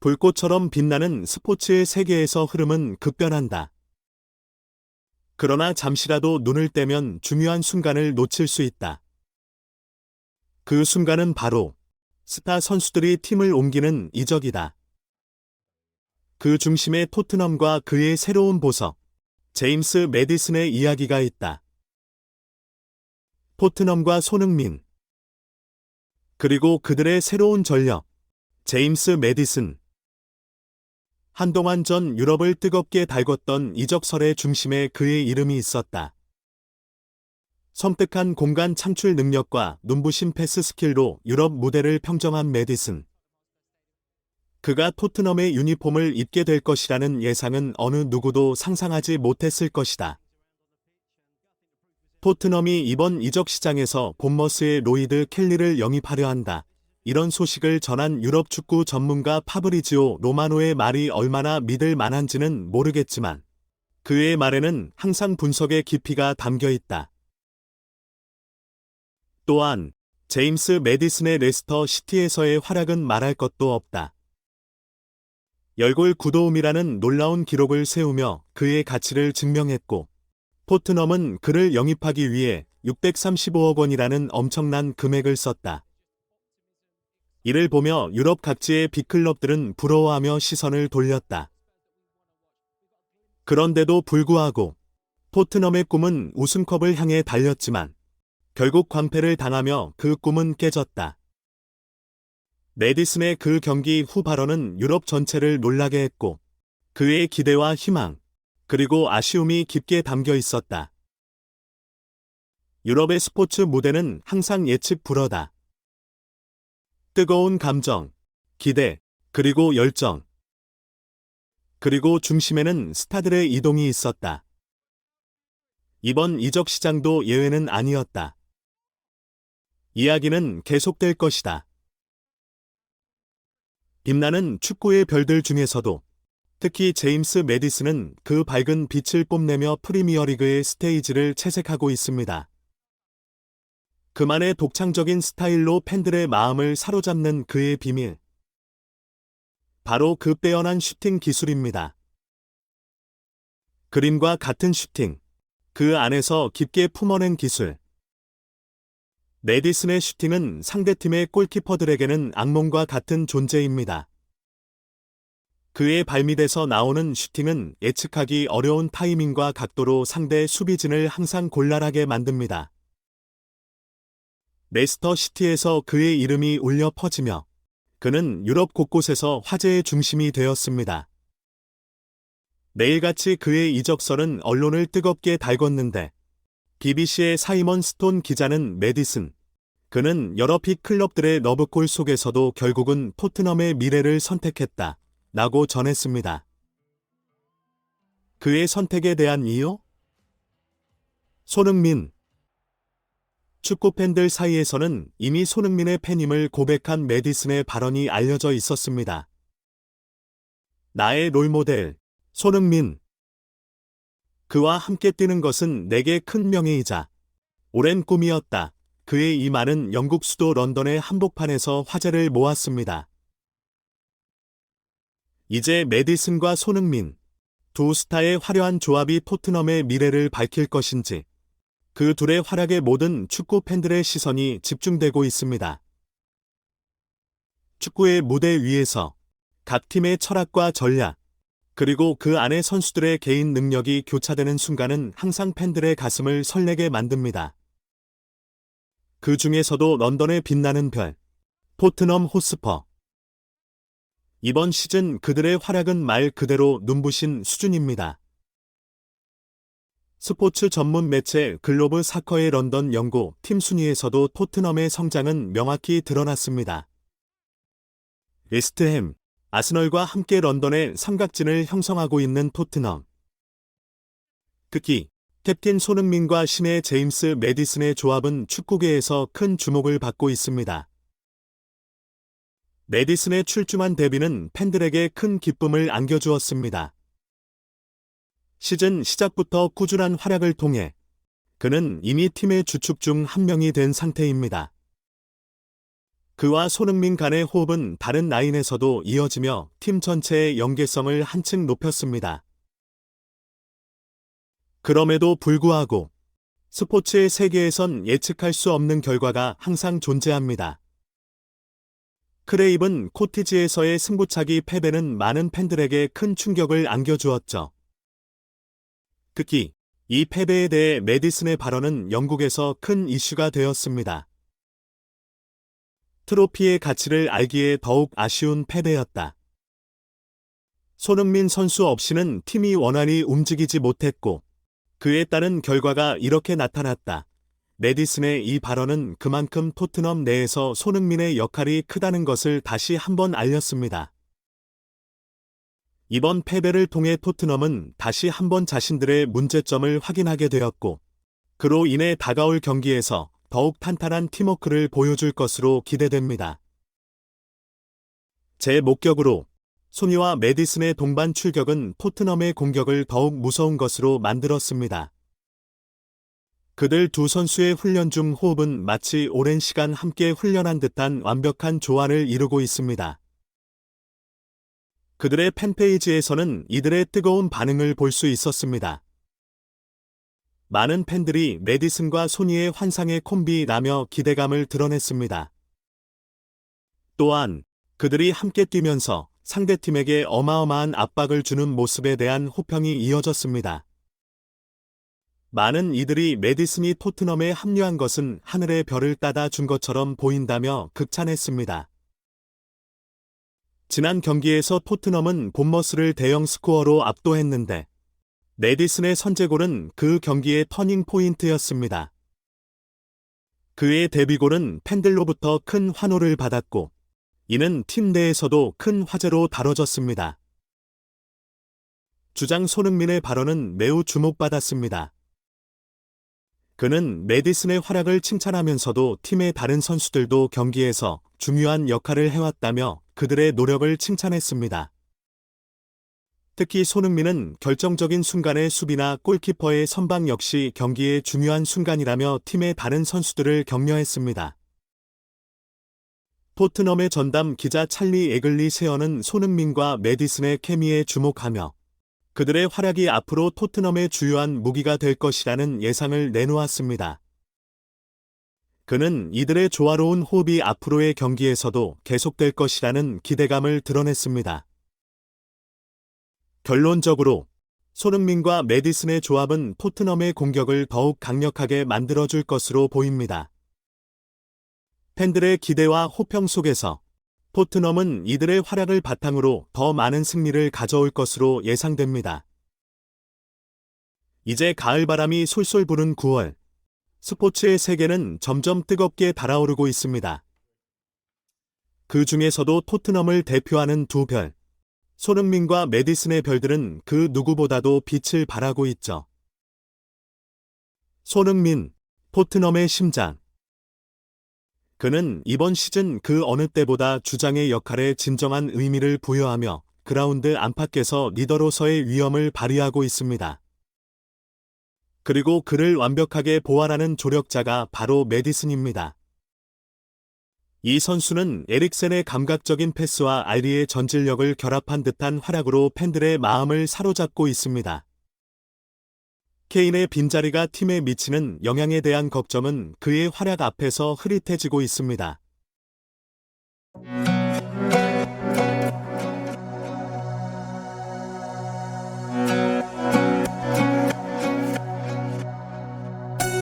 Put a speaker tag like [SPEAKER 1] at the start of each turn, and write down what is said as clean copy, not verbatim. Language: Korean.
[SPEAKER 1] 불꽃처럼 빛나는 스포츠의 세계에서 흐름은 급변한다. 그러나 잠시라도 눈을 떼면 중요한 순간을 놓칠 수 있다. 그 순간은 바로 스타 선수들이 팀을 옮기는 이적이다. 그 중심에 토트넘과 그의 새로운 보석, 제임스 매디슨의 이야기가 있다. 토트넘과 손흥민, 그리고 그들의 새로운 전력, 제임스 매디슨. 한동안 전 유럽을 뜨겁게 달궜던 이적설의 중심에 그의 이름이 있었다. 섬뜩한 공간 창출 능력과 눈부신 패스 스킬로 유럽 무대를 평정한 매디슨. 그가 토트넘의 유니폼을 입게 될 것이라는 예상은 어느 누구도 상상하지 못했을 것이다. 토트넘이 이번 이적 시장에서 본머스의 로이드 켈리를 영입하려 한다. 이런 소식을 전한 유럽 축구 전문가 파브리지오 로마노의 말이 얼마나 믿을 만한지는 모르겠지만 그의 말에는 항상 분석의 깊이가 담겨 있다. 또한 제임스 매디슨의 레스터 시티에서의 활약은 말할 것도 없다. 10골 9도움이라는 놀라운 기록을 세우며 그의 가치를 증명했고 토트넘은 그를 영입하기 위해 635억 원이라는 엄청난 금액을 썼다. 이를 보며 유럽 각지의 빅클럽들은 부러워하며 시선을 돌렸다. 그런데도 불구하고 토트넘의 꿈은 우승컵을 향해 달렸지만 결국 광패를 당하며 그 꿈은 깨졌다. 매디슨의 그 경기 후 발언은 유럽 전체를 놀라게 했고 그의 기대와 희망, 그리고 아쉬움이 깊게 담겨 있었다. 유럽의 스포츠 무대는 항상 예측 불허다. 뜨거운 감정, 기대, 그리고 열정. 그리고 중심에는 스타들의 이동이 있었다. 이번 이적 시장도 예외는 아니었다. 이야기는 계속될 것이다. 빛나는 축구의 별들 중에서도 특히 제임스 매디슨은 그 밝은 빛을 뽐내며 프리미어리그의 스테이지를 채색하고 있습니다. 그만의 독창적인 스타일로 팬들의 마음을 사로잡는 그의 비밀. 바로 그 빼어난 슈팅 기술입니다. 그림과 같은 슈팅. 그 안에서 깊게 품어낸 기술. 매디슨의 슈팅은 상대팀의 골키퍼들에게는 악몽과 같은 존재입니다. 그의 발밑에서 나오는 슈팅은 예측하기 어려운 타이밍과 각도로 상대 수비진을 항상 곤란하게 만듭니다. 레스터 시티에서 그의 이름이 울려 퍼지며 그는 유럽 곳곳에서 화제의 중심이 되었습니다. 매일같이 그의 이적설은 언론을 뜨겁게 달궜는데 BBC의 사이먼 스톤 기자는 매디슨, 그는 여러 빅클럽들의 러브콜 속에서도 결국은 토트넘의 미래를 선택했다 라고 전했습니다. 그의 선택에 대한 이유? 손흥민. 축구 팬들 사이에서는 이미 손흥민의 팬임을 고백한 매디슨의 발언이 알려져 있었습니다. 나의 롤모델, 손흥민. 그와 함께 뛰는 것은 내게 큰 명예이자 오랜 꿈이었다. 그의 이 말은 영국 수도 런던의 한복판에서 화제를 모았습니다. 이제 매디슨과 손흥민, 두 스타의 화려한 조합이 토트넘의 미래를 밝힐 것인지 그 둘의 활약에 모든 축구 팬들의 시선이 집중되고 있습니다. 축구의 무대 위에서 각 팀의 철학과 전략, 그리고 그 안의 선수들의 개인 능력이 교차되는 순간은 항상 팬들의 가슴을 설레게 만듭니다. 그 중에서도 런던의 빛나는 별, 토트넘 호스퍼. 이번 시즌 그들의 활약은 말 그대로 눈부신 수준입니다. 스포츠 전문 매체 글로브 사커의 런던 연구 팀 순위에서도 토트넘의 성장은 명확히 드러났습니다. 웨스트햄, 아스널과 함께 런던의 삼각진을 형성하고 있는 토트넘. 특히 캡틴 손흥민과 신예 제임스 매디슨의 조합은 축구계에서 큰 주목을 받고 있습니다. 매디슨의 출중한 데뷔는 팬들에게 큰 기쁨을 안겨주었습니다. 시즌 시작부터 꾸준한 활약을 통해 그는 이미 팀의 주축 중 한 명이 된 상태입니다. 그와 손흥민 간의 호흡은 다른 라인에서도 이어지며 팀 전체의 연계성을 한층 높였습니다. 그럼에도 불구하고 스포츠의 세계에선 예측할 수 없는 결과가 항상 존재합니다. 크레이븐 코티지에서의 승부차기 패배는 많은 팬들에게 큰 충격을 안겨주었죠. 특히 이 패배에 대해 매디슨의 발언은 영국에서 큰 이슈가 되었습니다. 트로피의 가치를 알기에 더욱 아쉬운 패배였다. 손흥민 선수 없이는 팀이 원활히 움직이지 못했고 그에 따른 결과가 이렇게 나타났다. 매디슨의 이 발언은 그만큼 토트넘 내에서 손흥민의 역할이 크다는 것을 다시 한번 알렸습니다. 이번 패배를 통해 토트넘은 다시 한번 자신들의 문제점을 확인하게 되었고 그로 인해 다가올 경기에서 더욱 탄탄한 팀워크를 보여줄 것으로 기대됩니다. 제 목격으로 소니와 매디슨의 동반 출격은 토트넘의 공격을 더욱 무서운 것으로 만들었습니다. 그들 두 선수의 훈련 중 호흡은 마치 오랜 시간 함께 훈련한 듯한 완벽한 조화를 이루고 있습니다. 그들의 팬페이지에서는 이들의 뜨거운 반응을 볼 수 있었습니다. 많은 팬들이 매디슨과 소니의 환상의 콤비라며 기대감을 드러냈습니다. 또한 그들이 함께 뛰면서 상대팀에게 어마어마한 압박을 주는 모습에 대한 호평이 이어졌습니다. 많은 이들이 매디슨이 토트넘에 합류한 것은 하늘의 별을 따다 준 것처럼 보인다며 극찬했습니다. 지난 경기에서 토트넘은 본머스를 대형 스코어로 압도했는데 매디슨의 선제골은 그 경기의 터닝 포인트였습니다. 그의 데뷔골은 팬들로부터 큰 환호를 받았고 이는 팀 내에서도 큰 화제로 다뤄졌습니다. 주장 손흥민의 발언은 매우 주목받았습니다. 그는 매디슨의 활약을 칭찬하면서도 팀의 다른 선수들도 경기에서 중요한 역할을 해왔다며 그들의 노력을 칭찬했습니다. 특히 손흥민은 결정적인 순간의 수비나 골키퍼의 선방 역시 경기의 중요한 순간이라며 팀의 다른 선수들을 격려했습니다. 토트넘의 전담 기자 찰리 에글리 세어는 손흥민과 매디슨의 케미에 주목하며 그들의 활약이 앞으로 토트넘의 주요한 무기가 될 것이라는 예상을 내놓았습니다. 그는 이들의 조화로운 호흡이 앞으로의 경기에서도 계속될 것이라는 기대감을 드러냈습니다. 결론적으로 손흥민과 매디슨의 조합은 토트넘의 공격을 더욱 강력하게 만들어줄 것으로 보입니다. 팬들의 기대와 호평 속에서 토트넘은 이들의 활약을 바탕으로 더 많은 승리를 가져올 것으로 예상됩니다. 이제 가을바람이 솔솔 부는 9월, 스포츠의 세계는 점점 뜨겁게 달아오르고 있습니다. 그 중에서도 토트넘을 대표하는 두 별, 손흥민과 매디슨의 별들은 그 누구보다도 빛을 발하고 있죠. 손흥민, 토트넘의 심장. 그는 이번 시즌 그 어느 때보다 주장의 역할에 진정한 의미를 부여하며 그라운드 안팎에서 리더로서의 위엄을 발휘하고 있습니다. 그리고 그를 완벽하게 보완하는 조력자가 바로 매디슨입니다. 이 선수는 에릭센의 감각적인 패스와 알리의 전진력을 결합한 듯한 활약으로 팬들의 마음을 사로잡고 있습니다. 케인의 빈자리가 팀에 미치는 영향에 대한 걱정은 그의 활약 앞에서 흐릿해지고 있습니다.